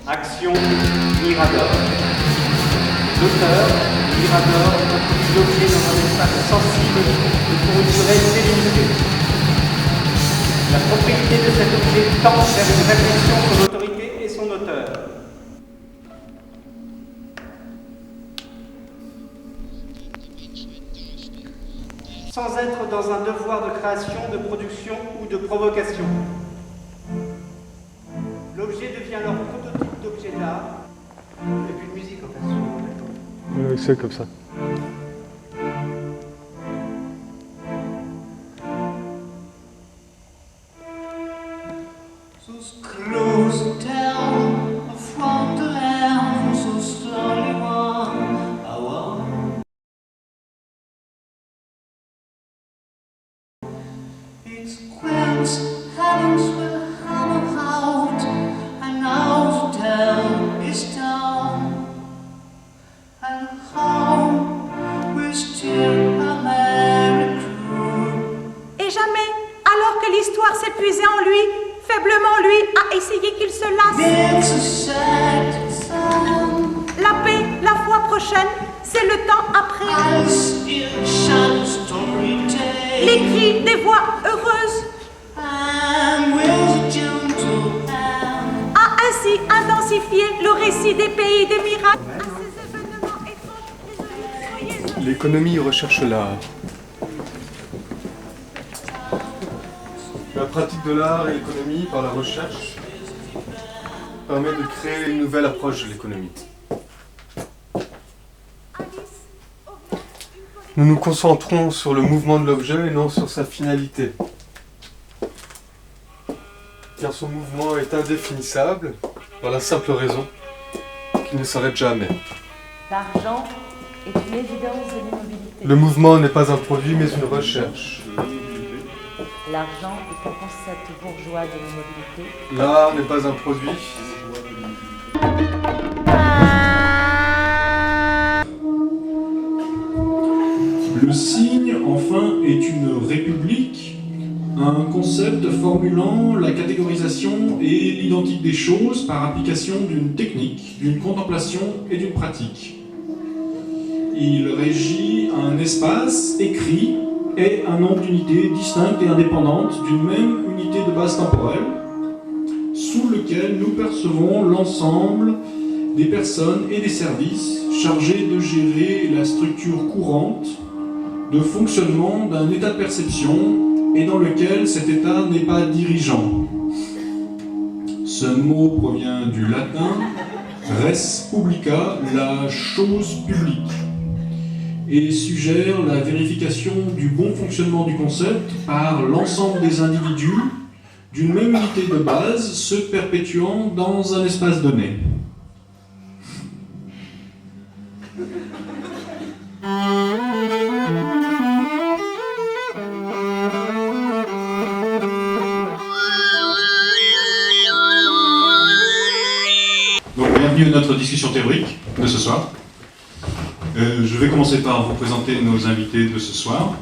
Action Mirador. L'auteur, Mirador, introduit l'objet dans un espace sensible et pour une durée délimitée. La propriété de cet objet tend vers une réflexion sur l'autorité et son auteur. Sans être dans un devoir de création, de production ou de provocation. L'objet devient alors prototype d'objet d'art. Et puis de musique en fait. Oui, c'est comme ça. Et jamais, alors que l'histoire s'épuisait en lui, faiblement lui a essayé qu'il se lasse. La paix, la fois prochaine, c'est le temps après. Les cris des voix heureuses a ainsi intensifié le récit des pays des miracles. À ces événements étranges, prisonniers, L'économie recherche l'art. La pratique de l'art et l'économie par la recherche permet de créer une nouvelle approche de l'économie. Nous nous concentrons sur le mouvement de l'objet et non sur sa finalité. Car son mouvement est indéfinissable par la simple raison qu'il ne s'arrête jamais. L'argent est une évidence de l'immobilité. Le mouvement n'est pas un produit mais une recherche. L'argent est un concept bourgeois de l'immobilité. L'art n'est pas un produit. Le signe, enfin, est une république, un concept formulant la catégorisation et l'identique des choses par application d'une technique, d'une contemplation et d'une pratique. Il régit un espace écrit et un nombre d'unités distinctes et indépendantes d'une même unité de base temporelle, sous lequel nous percevons l'ensemble des personnes et des services chargés de gérer la structure courante de fonctionnement d'un état de perception et dans lequel cet état n'est pas dirigeant. Ce mot provient du latin res publica, la chose publique, et suggère la vérification du bon fonctionnement du concept par l'ensemble des individus d'une même unité de base se perpétuant dans un espace donné. Donc, bienvenue à notre discussion théorique de ce soir. Je vais commencer par vous présenter nos invités de ce soir.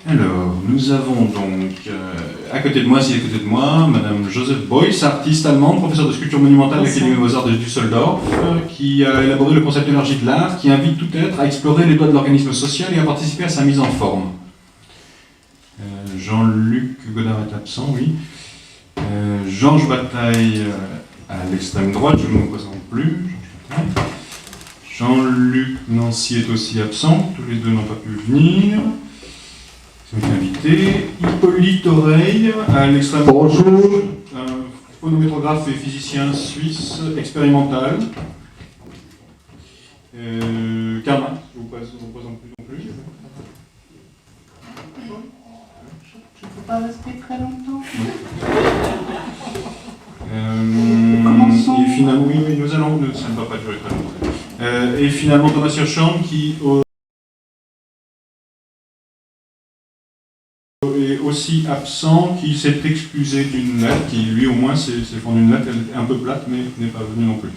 Alors, nous avons donc à côté de moi, Madame Joseph Beuys, artiste allemande, professeur de sculpture monumentale à l'Académie des Beaux-Arts de Düsseldorf, qui a élaboré le concept élargi de l'art, qui invite tout être à explorer les doigts de l'organisme social et à participer à sa mise en forme. Jean-Luc Godard est absent, oui. Georges Bataille à l'extrême droite, je ne me présente plus. Jean-Luc Nancy est aussi absent, tous les deux n'ont pas pu venir. Ils sont invités. Hippolyte Oreille à l'extrême gauche, phonométrographe et physicien suisse expérimental. Carmin, je ne vous présente plus non plus. Je ne peux pas rester très longtemps. Et finalement, oui, nous allons, ça ne va pas durer très longtemps. Et finalement, Thomas Hirschhorn qui est aussi absent, qui s'est excusé d'une lettre, qui lui au moins s'est fourni une lettre, elle est un peu plate, mais n'est pas venu non plus.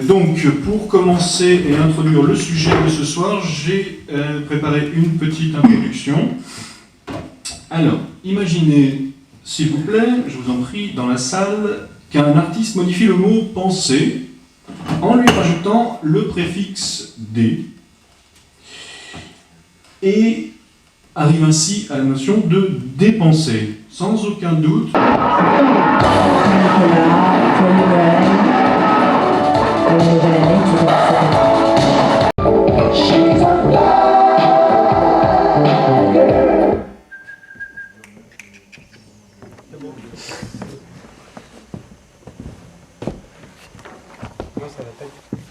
Donc, pour commencer et introduire le sujet de ce soir, j'ai préparé une petite introduction. Alors, imaginez, s'il vous plaît, je vous en prie, dans la salle, qu'un artiste modifie le mot « penser » en lui rajoutant le préfixe « d » et arrive ainsi à la notion de « dépenser ». Sans aucun doute,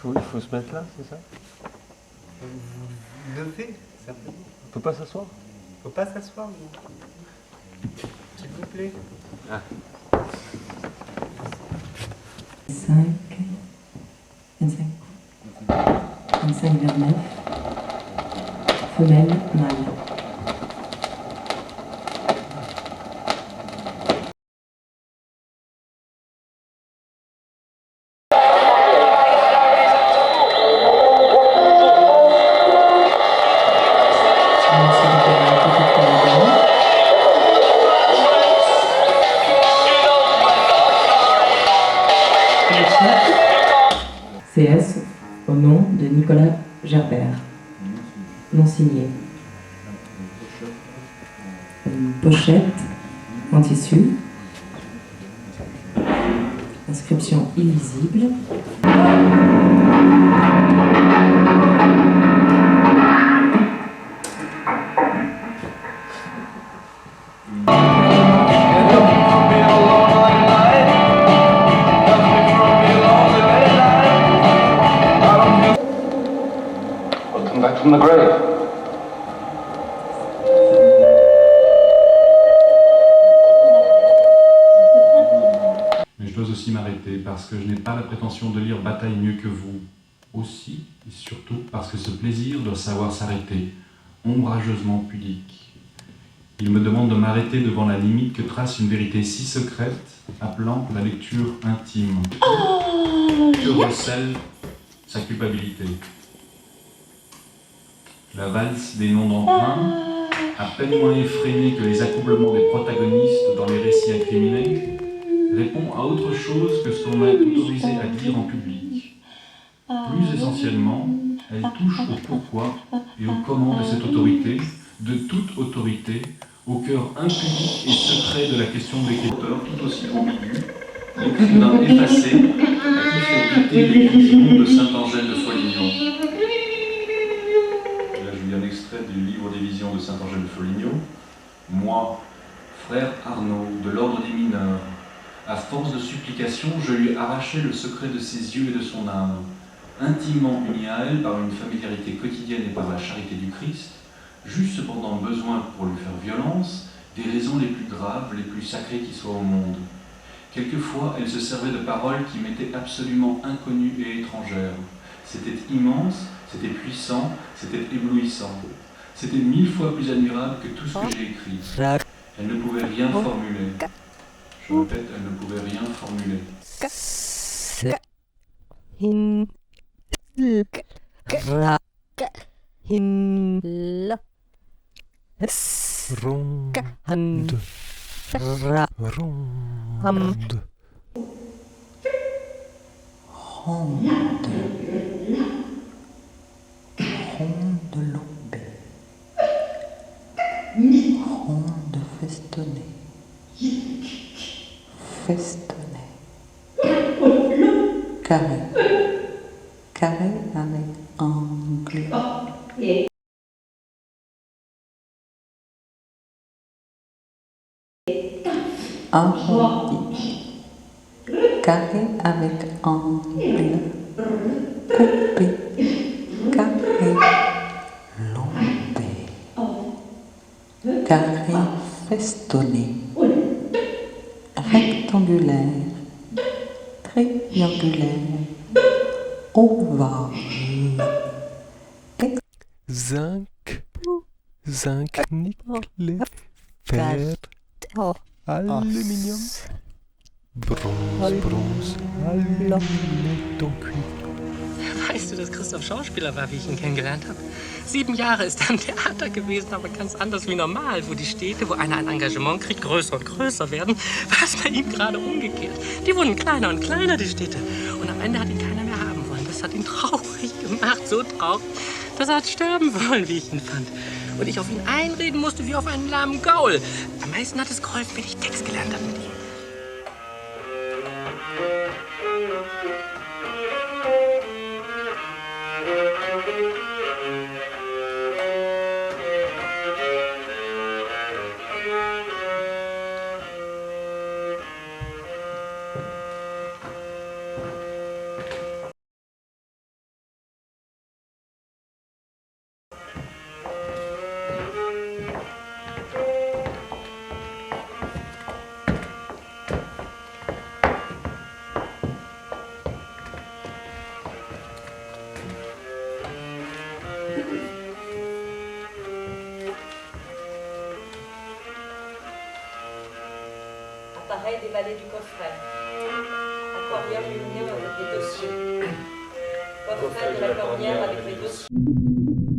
Il faut se mettre là, c'est ça? Vous levez, certainement. On peut pas s'asseoir? Faut pas s'asseoir, non. S'il vous plaît. 5, 25, 25,9, femelle, mâle. CS au nom de Nicolas Gerbert. Non signé. Une pochette en tissu. Inscription illisible. Welcome back from the grave. mais je dois aussi m'arrêter parce que je n'ai pas la prétention de lire Bataille mieux que vous. Aussi, et surtout, parce que ce plaisir doit savoir s'arrêter, ombrageusement pudique. Il me demande de m'arrêter devant la limite que trace une vérité si secrète, appelant la lecture intime, que recèle sa culpabilité. La valse des noms d'emprunt, à peine moins effrénée que les accouplements des protagonistes dans les récits incriminés, répond à autre chose que ce qu'on est autorisé à dire en public. Plus essentiellement, elle touche au pourquoi et au comment de cette autorité, de toute autorité, au cœur impudique et secret de la question de l'écriture, tout aussi ambigu, l'écrivain effacé, à qui fait goûter les visions de Saint-Angèle de Foligno. Là, je lis un extrait du livre des visions de Saint-Angèle de Foligno. Moi, frère Arnaud, de l'ordre des mineurs, à force de supplication, je lui ai arraché le secret de ses yeux et de son âme. Intimement uni à elle par une familiarité quotidienne et par la charité du Christ, j'eus cependant besoin pour lui faire violence des raisons les plus graves, les plus sacrées qui soient au monde. Quelquefois, elle se servait de paroles qui m'étaient absolument inconnues et étrangères. C'était immense, c'était puissant, c'était éblouissant. C'était 1000 fois plus admirable que tout ce que j'ai écrit. Elle ne pouvait rien formuler. Je répète, elle ne pouvait rien formuler. Ronde lobée. Ronde festonnée. Festonnée. Carré. Carré avec angle. Arrondi. Carré avec angle. Coupé. Carré. Lobé. Carré festonné. Rectangulaire. Triangulaire. Ovale. Zinc, nickel, fer, aluminium, bronze, aluminium, ton cuivre. Weißt du, dass Christoph stolz auf Schauspieler war, wie ich ihn kennengelernt habe. 7 Jahre ist er am Theater gewesen, aber ganz anders wie normal, wo die Städte, wo einer ein Engagement kriegt, größer und größer werden, war es bei ihm gerade umgekehrt. Die wurden kleiner und kleiner, die Städte. Und am Ende hat ihn keiner mehr haben wollen. Das hat ihn traurig gemacht, so traurig, dass er hat sterben wollen, wie ich ihn fand. Und ich auf ihn einreden musste wie auf einen lahmen Gaul. Am meisten hat es geholfen, wenn ich Text gelernt habe mit ihm. Appareil déballé du coffret. Aquarium lumineux avec des dossiers. Coffret de la cornière avec les dossiers.